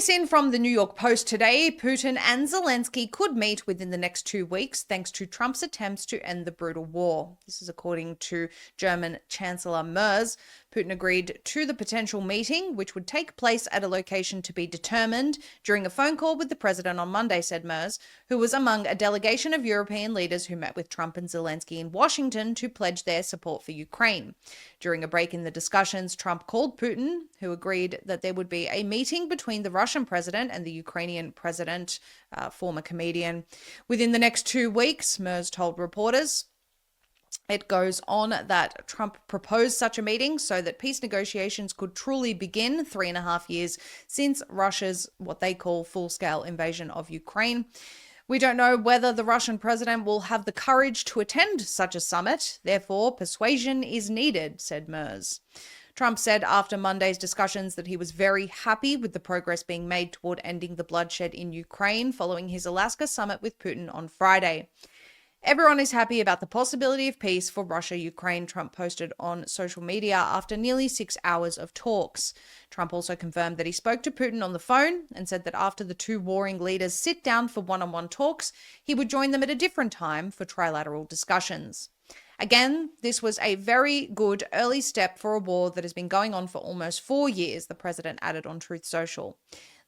This in from the New York Post today. Putin and Zelensky could meet within the next 2 weeks thanks to Trump's attempts to end the brutal war. This is according to German Chancellor Merz. Putin agreed to the potential meeting, which would take place at a location to be determined, during a phone call with the president on Monday, said Merz, who was among a delegation of European leaders who met with Trump and Zelensky in Washington to pledge their support for Ukraine. During a break in the discussions, Trump called Putin, who agreed that there would be a meeting between the Russian president and the Ukrainian president, former comedian, within the next 2 weeks, Merz told reporters. It goes on that Trump proposed such a meeting so that peace negotiations could truly begin 3.5 years since Russia's what they call full-scale invasion of Ukraine. We don't know whether the Russian president will have the courage to attend such a summit. Therefore, persuasion is needed, said Merz. Trump said after Monday's discussions that he was very happy with the progress being made toward ending the bloodshed in Ukraine following his Alaska summit with Putin on Friday. Everyone is happy about the possibility of peace for Russia-Ukraine, Trump posted on social media after nearly 6 hours of talks. Trump also confirmed that he spoke to Putin on the phone and said that after the two warring leaders sit down for one-on-one talks, he would join them at a different time for trilateral discussions. Again, this was a very good early step for a war that has been going on for almost 4 years, the president added on Truth Social.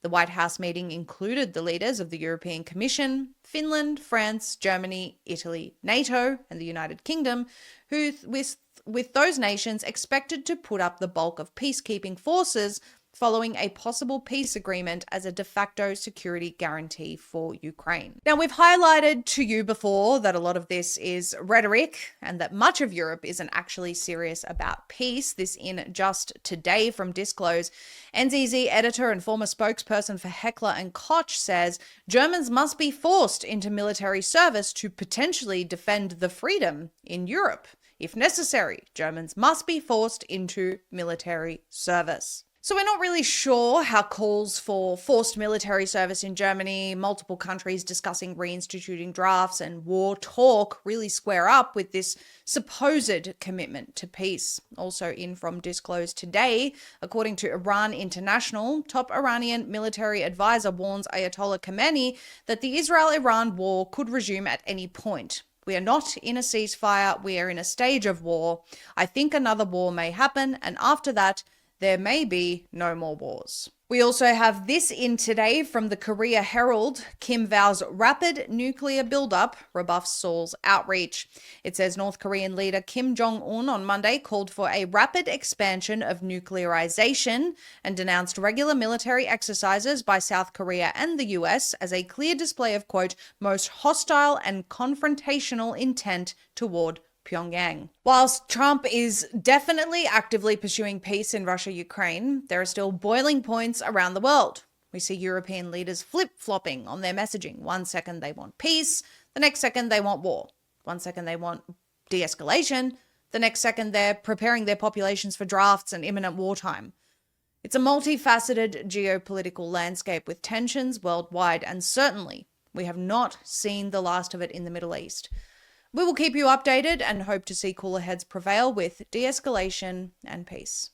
The White House meeting included the leaders of the European Commission, Finland, France, Germany, Italy, NATO, and the United Kingdom, who, with those nations expected to put up the bulk of peacekeeping forces following a possible peace agreement as a de facto security guarantee for Ukraine. Now, we've highlighted to you before that a lot of this is rhetoric and that much of Europe isn't actually serious about peace. This in just today from Disclose. NZZ editor and former spokesperson for Heckler and Koch says Germans must be forced into military service to potentially defend the freedom in Europe. If necessary, Germans must be forced into military service. So we're not really sure how calls for forced military service in Germany, multiple countries discussing reinstituting drafts and war talk really square up with this supposed commitment to peace. Also in from Disclose today, according to Iran International, top Iranian military advisor warns Ayatollah Khamenei that the Israel-Iran war could resume at any point. We are not in a ceasefire, we are in a stage of war. I think another war may happen, and after that, there may be no more wars. We also have this in today from the Korea Herald. Kim vows rapid nuclear buildup rebuffs Seoul's outreach. It says North Korean leader Kim Jong Un on Monday called for a rapid expansion of nuclearization and denounced regular military exercises by South Korea and the US as a clear display of, quote, most hostile and confrontational intent toward Pyongyang. Whilst Trump is definitely actively pursuing peace in Russia-Ukraine, there are still boiling points around the world. We see European leaders flip-flopping on their messaging. 1 second they want peace, the next second they want war. 1 second they want de-escalation, the next second they're preparing their populations for drafts and imminent wartime. It's a multifaceted geopolitical landscape with tensions worldwide, and certainly we have not seen the last of it in the Middle East. We will keep you updated and hope to see cooler heads prevail with de-escalation and peace.